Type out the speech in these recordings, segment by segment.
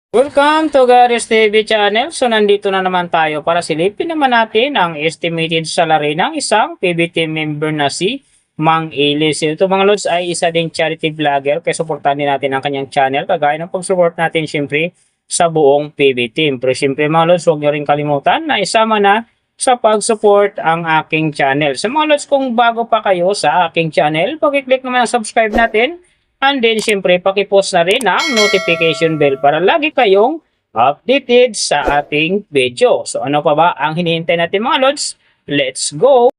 Welcome to Garis TV channel. So nandito na naman tayo para silipin naman natin ang estimated salary ng isang PB team member na si Mang Ilis. Ito mga lods ay isa ding charity vlogger kaya supportan din natin ang kanyang channel kagaya ng pag-support natin syempre sa buong PB team. Pero syempre mga lods, huwag nyo rin kalimutan na isama na sa pag-support ang aking channel. Sa mga lods, kung bago pa kayo sa aking channel, pag-click naman ang subscribe natin. And then, syempre, pakipost na rin ang notification bell para lagi kayong updated sa ating video. So, ano pa ba ang hinihintay natin mga lods? Let's go!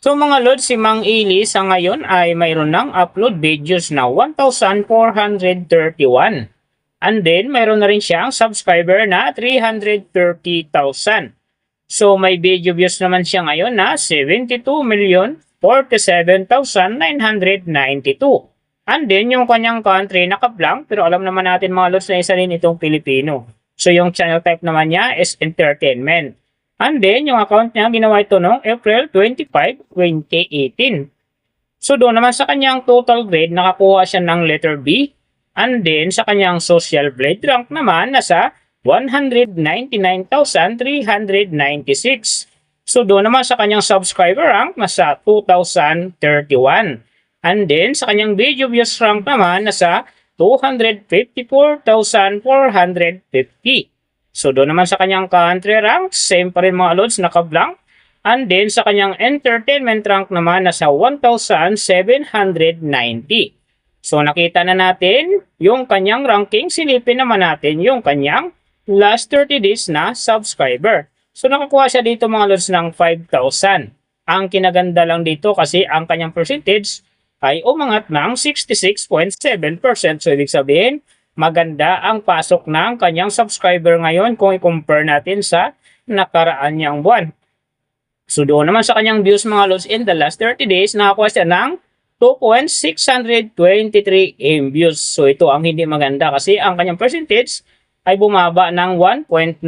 So mga lods, si Mang Ilis sa ngayon ay mayroon ng upload videos na 1,431. And then, mayroon na rin siyang subscriber na 330,000. So, may video views naman siya ngayon na 72,047,992. And then, yung kanyang country naka-blank, pero alam naman natin mga lods na isa rin itong Pilipino. So, yung channel type naman niya is entertainment. And then, yung account niya, ginawa ito noong April 25, 2018. So, doon naman sa kanyang total grade, nakakuha siya ng letter B. And then, sa kanyang social blade rank naman, nasa 199,396. So, doon naman sa kanyang subscriber rank, nasa 2,031. And then, sa kanyang video views rank naman, nasa 254,450. So, doon naman sa kanyang country rank, same pa rin mga loads, naka-blank. And then, sa kanyang entertainment rank naman, nasa 1,790. So, nakita na natin yung kanyang ranking. Silipin naman natin yung kanyang last 30 days na subscriber. So, nakakuha siya dito mga lods ng 5,000. Ang kinaganda lang dito kasi ang kanyang percentage ay umangat ng 66.7%. So, ibig sabihin, maganda ang pasok ng kanyang subscriber ngayon kung i-compare natin sa nakaraan niyang buwan. So, doon naman sa kanyang views mga lods in the last 30 days, nakakuha siya ng 2,623 views. So ito ang hindi maganda kasi ang kanyang percentage ay bumaba ng 1.9%.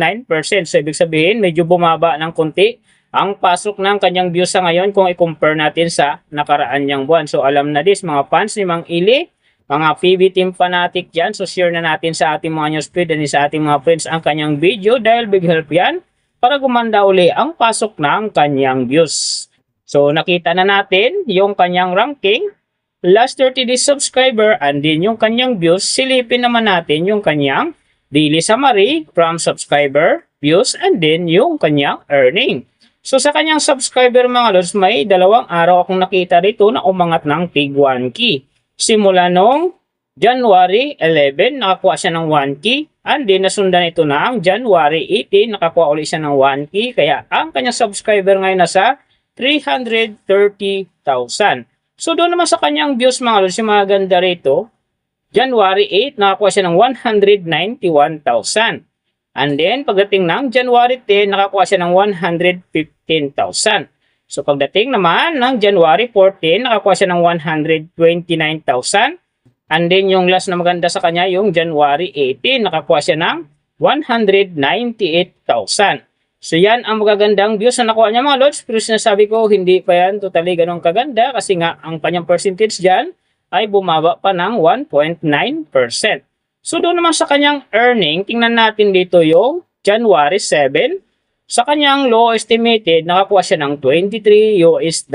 So ibig sabihin medyo bumaba ng konti ang pasok ng kanyang views sa ngayon kung i-compare natin sa nakaraan niyang buwan. So alam na this mga fans ni Mang Ili, mga PB team fanatic dyan. So share na natin sa ating mga newsfeed and sa ating mga friends ang kanyang video dahil big help yan para gumanda uli ang pasok ng kanyang views. So, nakita na natin yung kanyang ranking, last 30 days subscriber, and din yung kanyang views. Silipin naman natin yung kanyang daily summary from subscriber, views, and then yung kanyang earning. So, sa kanyang subscriber mga lods, may 2 araw akong nakita dito na umangat ng tig 1K. Simula nung January 11, nakakuha siya ng 1K. And then, nasundan ito na ang January 18, nakakuha ulit siya ng 1K. Kaya, ang kanyang subscriber ngayon nasa 330,000. So, doon naman sa kanyang views mga lods, yung mga ganda rito, January 8, nakakuha siya ng 191,000. And then, pagdating ng January 10, nakakuha siya ng 115,000. So, pagdating naman ng January 14, nakakuha siya ng 129,000. And then, yung last na maganda sa kanya, yung January 18, nakakuha siya ng 198,000. So yan ang magagandang views na nakuha niya mga lods. Pero sinasabi ko hindi pa yan totally ganun kaganda kasi nga ang kanyang percentage dyan ay bumaba pa ng 1.9%. So doon naman sa kanyang earning, tingnan natin dito yung January 7. Sa kanyang low estimated, nakakuha siya ng $23.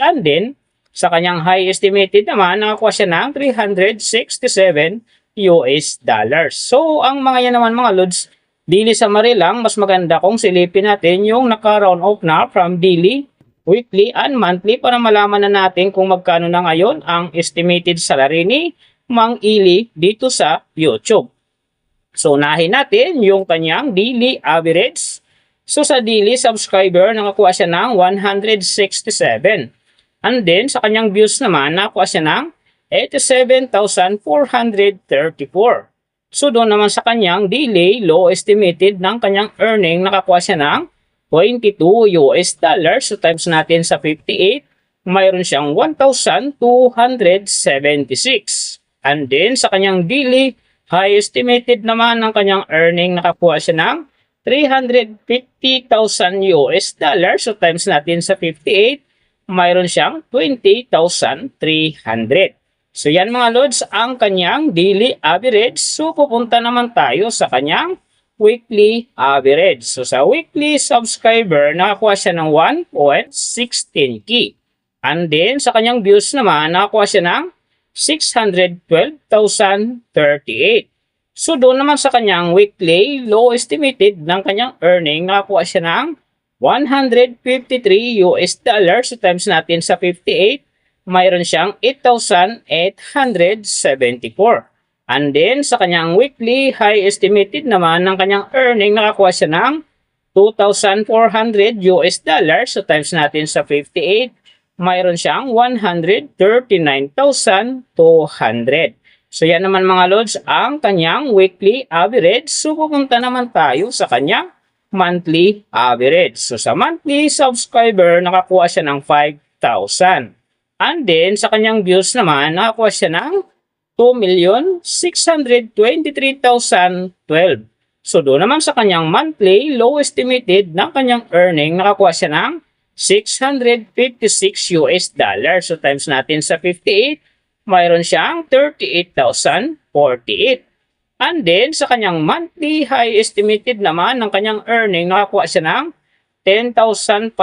And then sa kanyang high estimated naman, nakakuha siya ng $367. So ang mga yan naman mga lods, daily summary lang, mas maganda kung silipin natin yung naka-round off na from daily, weekly, and monthly para malaman na natin kung magkano na ngayon ang estimated salary ni Mang Ili dito sa YouTube. So, unahin natin yung kanyang daily average. So, sa daily subscriber, nakakuha siya ng 167. And then, sa kanyang views naman, nakakuha siya ng 87,434. So, doon naman sa kanyang daily low estimated ng kanyang earning, nakakuha siya ng $22. So, times natin sa 58, mayroon siyang 1,276. And then, sa kanyang daily high estimated naman ng kanyang earning, nakakuha siya ng 350,000 US dollar. So times natin sa 58, mayroon siyang 20,300. So yan mga lods ang kanyang daily average. So pupunta naman tayo sa kanyang weekly average. So sa weekly subscriber, nakakuha siya ng 1.16k. And then sa kanyang views naman, nakakuha siya ng 612,038. So doon naman sa kanyang weekly low estimated ng kanyang earning, nakakuha siya ng 153 US dollar. So times natin sa 58, mayroon siyang 8,874. And then sa kanyang weekly high estimated naman ng kanyang earning, nakakuha siya ng 2,400 US dollar. So times natin sa 58, mayroon siyang 139,200. So yan naman mga lods ang kanyang weekly average. So pupunta naman tayo sa kanyang monthly average. So sa monthly subscriber, nakakuha siya ng 5,000. And then sa kanyang views naman, nakakuha siya ng 2,623,012. So doon naman sa kanyang monthly low estimated ng kanyang earning, nakakuha siya ng 656 US dollar. So times natin sa 58, mayroon siyang 38,048. And then, sa kanyang monthly high estimated naman ng kanyang earning, nakakuha siya ng 10,500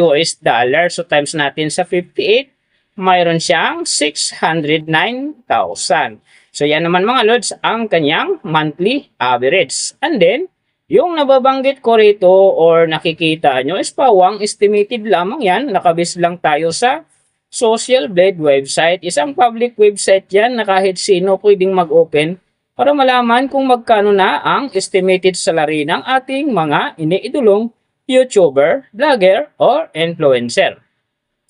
US dollar. So times natin sa 58, mayroon siyang 609,000. So yan naman mga lods ang kanyang monthly average. And then, yung nababanggit ko rito or nakikita nyo is pawang estimated lamang yan. Nakabase lang tayo sa Social Blade website. Isang public website yan na kahit sino pwedeng mag-open para malaman kung magkano na ang estimated salary ng ating mga iniidolong YouTuber, vlogger, or influencer.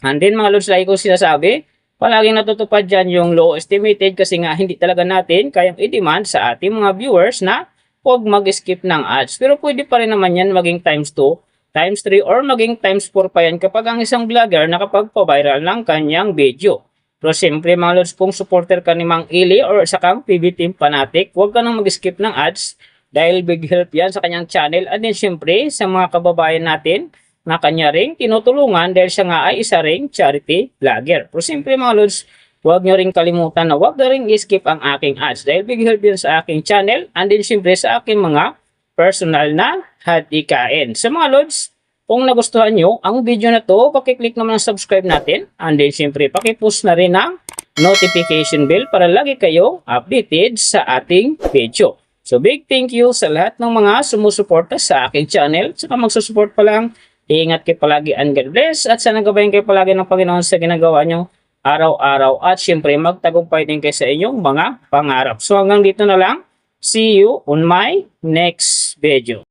And then mga lods, like ko sinasabi, palaging natutupad dyan yung low estimated kasi nga hindi talaga natin kayang i-demand sa ating mga viewers na huwag mag-skip ng ads. Pero pwede pa rin naman yan maging times 2, times 3, or maging times 4 pa yan kapag ang isang vlogger nakapagpa-viral ng kanyang video. Pero siyempre mga lods, kung supporter ka ni Mang Ili or sa kang PB Team Fanatic, huwag ka nang mag-skip ng ads dahil big help yan sa kanyang channel. And then siyempre sa mga kababayan natin na kanya ring tinutulungan dahil siya nga ay isa ring charity vlogger. Pero siyempre mga lods, huwag nyo ring kalimutan na huwag na ring i-skip ang aking ads dahil big help yan sa aking channel and then siyempre sa aking mga personal na hadikain. Sa mga lods, kung nagustuhan nyo ang video na to, pakiclick naman ang subscribe natin and then siyempre pakipush na rin ang notification bell para lagi kayo updated sa ating video. So big thank you sa lahat ng mga sumusuporta sa aking channel. Saka magsusupport pa lang, iingat kayo palagi and God bless at sana gabayan kayo palagi ng Panginoon sa ginagawa nyo araw-araw at siyempre magtagumpay din kayo sa inyong mga pangarap. So hanggang dito na lang. See you on my next video.